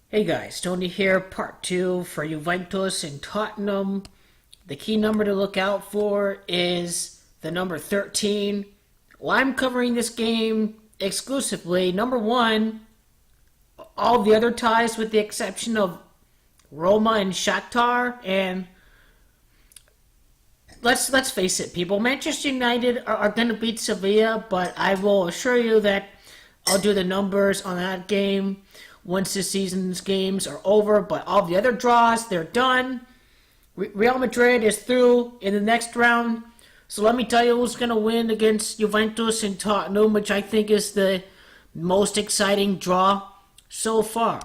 Hey guys, Tony here, part 2 for Juventus and Tottenham. The key number to look out for is the number 13. Well, I'm covering this game exclusively. Number 1, all the other ties with the exception of Roma and Shakhtar. And let's face it, people, Manchester United are going to beat Sevilla, but I will assure you that I'll do the numbers on that game once the season's games are over. But all the other draws, they're done. Real Madrid is through in the next round. So let me tell you who's going to win against Juventus and Tottenham, which I think is the most exciting draw so far.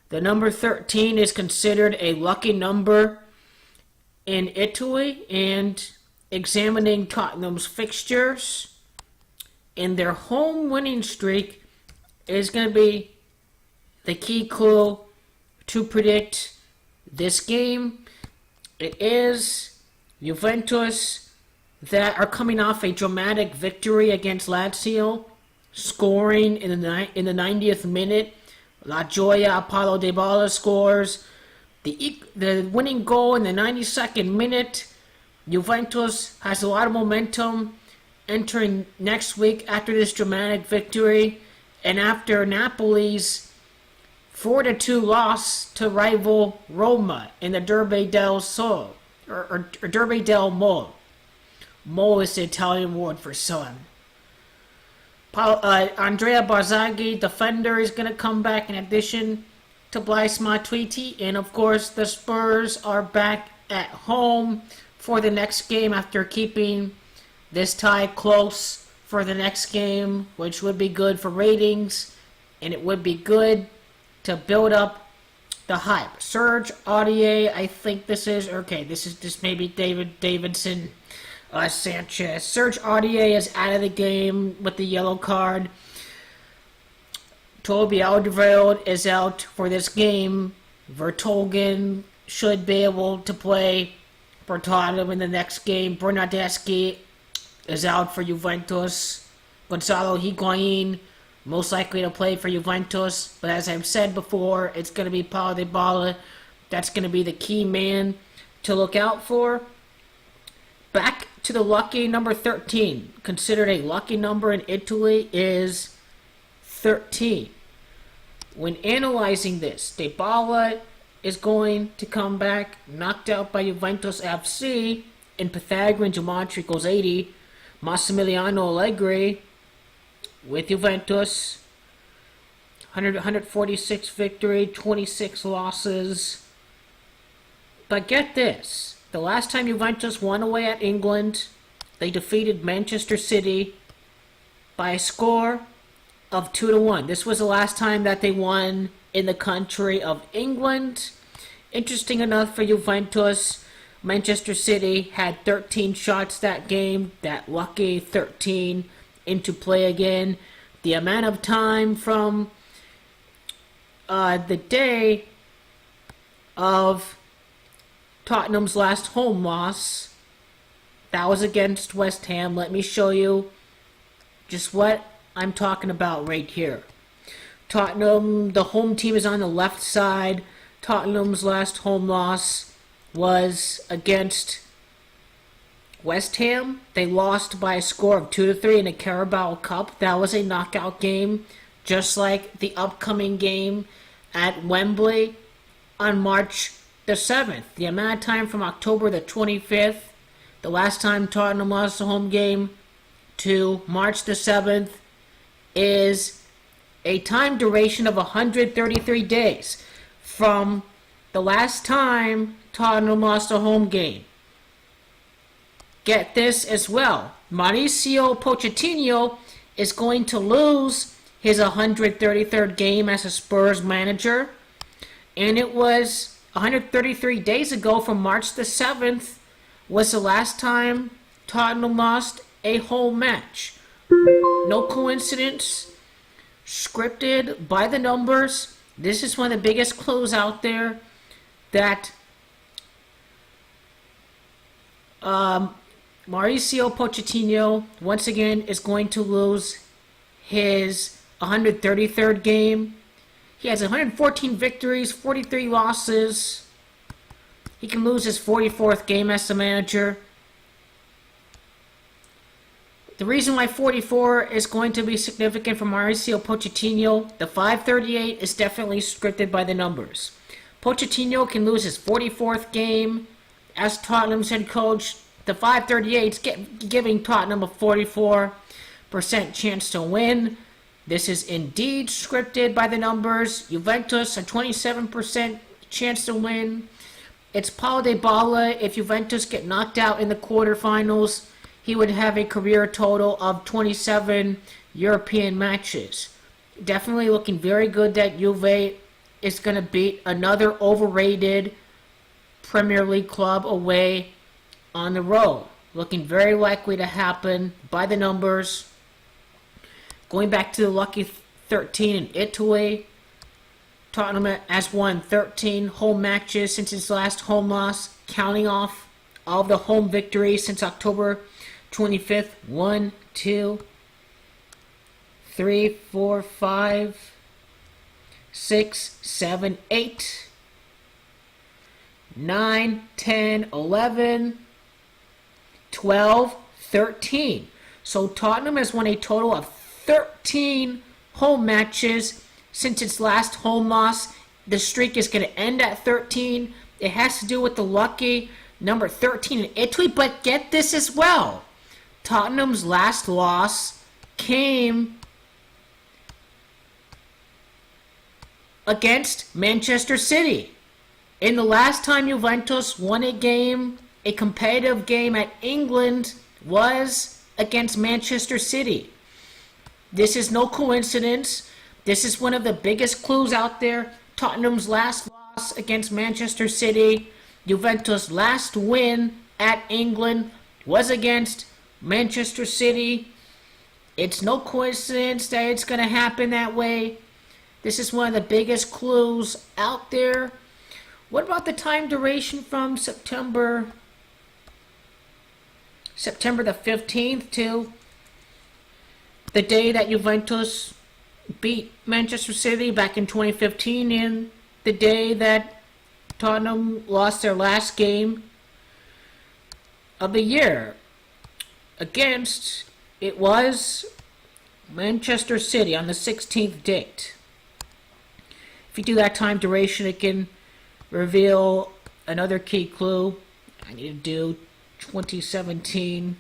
The number 13 is considered a lucky number in Italy, and examining Tottenham's fixtures and their home winning streak is going to be the key clue to predict this game. It is Juventus that are coming off a dramatic victory against Lazio, scoring in the 90th minute. La Gioia, Paulo Dybala scores the winning goal in the 92nd minute. Juventus has a lot of momentum entering next week after this dramatic victory, and after Napoli's 4-2 loss to rival Roma in the Derby del Sol, or Derby del Mole. Mole is the Italian word for sun. Andrea Barzagli, defender, is going to come back in addition to Blaise Matuidi. And of course, the Spurs are back at home for the next game after keeping this tie close for the next game, which would be good for ratings, and it would be good to build up the hype. Serge Aurier, I think this is just maybe Davidson Sanchez. Serge Aurier is out of the game with the yellow card. Toby Alderweireld is out for this game. Vertonghen should be able to play for Tottenham in the next game. Bernardeschi is out for Juventus. Gonzalo Higuain most likely to play for Juventus, but as I've said before, it's going to be Paulo Dybala. That's going to be the key man to look out for. Back to the lucky number 13. Considered a lucky number in Italy is 13. When analyzing this, Dybala is going to come back knocked out by Juventus FC in Pythagorean geometry equals 80. Massimiliano Allegri with Juventus, 146 victory, 26 losses. But get this, the last time Juventus won away at England, they defeated Manchester City by a score of 2-1. This was the last time that they won in the country of England. Interesting enough for Juventus, Manchester City had 13 shots that game, that lucky 13 into play again. The amount of time from the day of Tottenham's last home loss, that was against West Ham. Let me show you just what I'm talking about right here. Tottenham, the home team is on the left side. Tottenham's last home loss was against West Ham. They lost by a score of 2-3 in the Carabao Cup. That was a knockout game, just like the upcoming game at Wembley on March the 7th. The amount of time from October the 25th, the last time Tottenham lost a home game, to March the 7th is a time duration of 133 days from the last time Tottenham lost a home game. Get this as well. Mauricio Pochettino is going to lose his 133rd game as a Spurs manager. And it was 133 days ago from March the 7th was the last time Tottenham lost a home match. No coincidence. Scripted by the numbers. This is one of the biggest clues out there that Mauricio Pochettino, once again, is going to lose his 133rd game He has 114 victories, 43 losses. He can lose his 44th game as the manager. The reason why 44 is going to be significant for Mauricio Pochettino, the 538 is definitely scripted by the numbers. Pochettino can lose his 44th game as Tottenham's head coach. The 538 is giving Tottenham a 44% chance to win. This is indeed scripted by the numbers. Juventus, a 27% chance to win. It's Paulo Dybala. If Juventus get knocked out in the quarterfinals, he would have a career total of 27 European matches. Definitely looking very good that Juve is going to beat another overrated Premier League club away on the road. Looking very likely to happen by the numbers. Going back to the lucky 13 in Italy, Tottenham has won 13 home matches since its last home loss, counting off all of the home victories since October 25th. 1, 2, 3, 4, 5, 6, 7, 8, 9, 10, 11, 12, 13. So Tottenham has won a total of 13 home matches since its last home loss. The streak is going to end at 13. It has to do with the lucky number 13 in Italy. But get this as well. Tottenham's last loss came against Manchester City. In the last time Juventus won a game, a competitive game at England, was against Manchester City. This is no coincidence. This is one of the biggest clues out there. Tottenham's last loss against Manchester City. Juventus' last win at England was against Manchester City. It's no coincidence that it's going to happen that way. This is one of the biggest clues out there. What about the time duration from September the 15th to the day that Juventus beat Manchester City back in 2015 and the day that Tottenham lost their last game of the year against, it was Manchester City on the 16th date. If you do that time duration, it can reveal another key clue. I need to do 2017.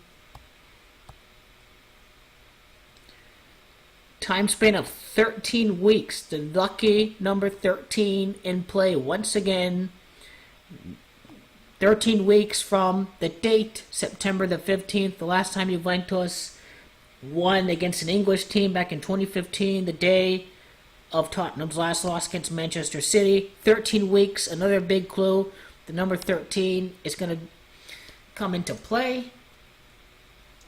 Time span of 13 weeks. The lucky number 13 in play once again. 13 weeks from the date, September the 15th, the last time Juventus won against an English team back in 2015, the day of Tottenham's last loss against Manchester City. 13 weeks, another big clue. The number 13 is going to come into play.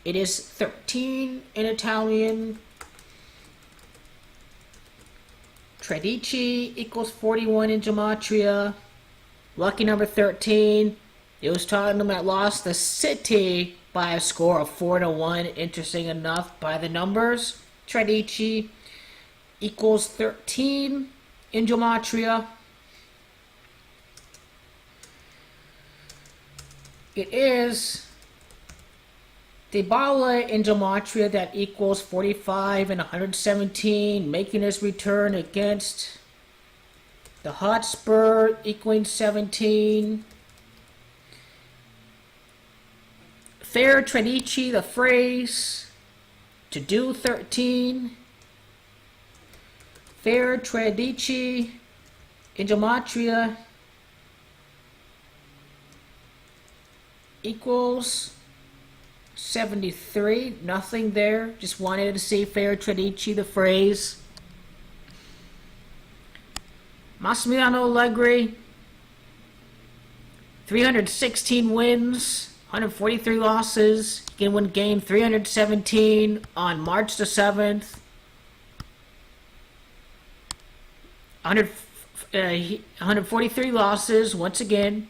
It is 13 in Italian. Tredici equals 41 in Gematria. Lucky number 13. It was Tottenham that lost the City by a score of 4-1. Interesting enough by the numbers. Tredici equals 13 in Gematria. It is Dybala in Gematria that equals 45 and 117, making his return against the Hotspur, equaling 17. Fair Tredici, the phrase, to do 13. Fair Tredici in Gematria equals 73. Nothing there. Just wanted to see Fair Tredici, the phrase. Massimiliano Allegri, 316 wins, 143 losses. He can win game 317 on March the 7th. 143 losses, once again.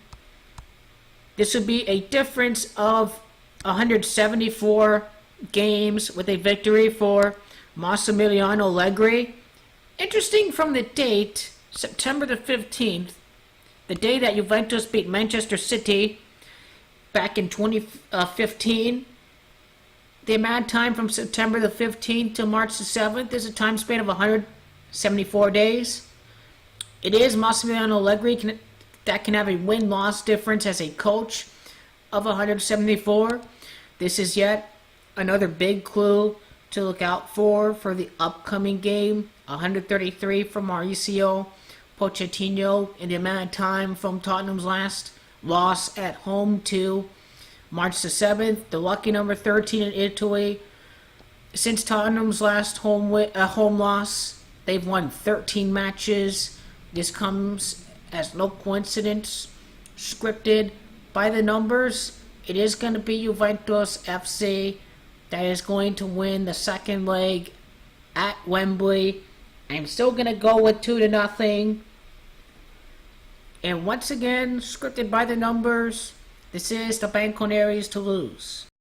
This would be a difference of 174 games with a victory for Massimiliano Allegri. Interesting from the date, September the 15th, the day that Juventus beat Manchester City back in 2015. The amount of time from September the 15th to March the 7th is a time span of 174 days. It is Massimiliano Allegri that can have a win-loss difference as a coach of 174. This is yet another big clue to look out for the upcoming game. 133 from Mauricio Pochettino in the amount of time from Tottenham's last loss at home to March the 7th. The lucky number 13 in Italy. Since Tottenham's last home loss, they've won 13 matches. This comes as no coincidence. Scripted by the numbers, it is going to be Juventus FC that is going to win the second leg at Wembley. I'm still going to go with 2-0. And once again, scripted by the numbers, this is the Bianconeri's to lose.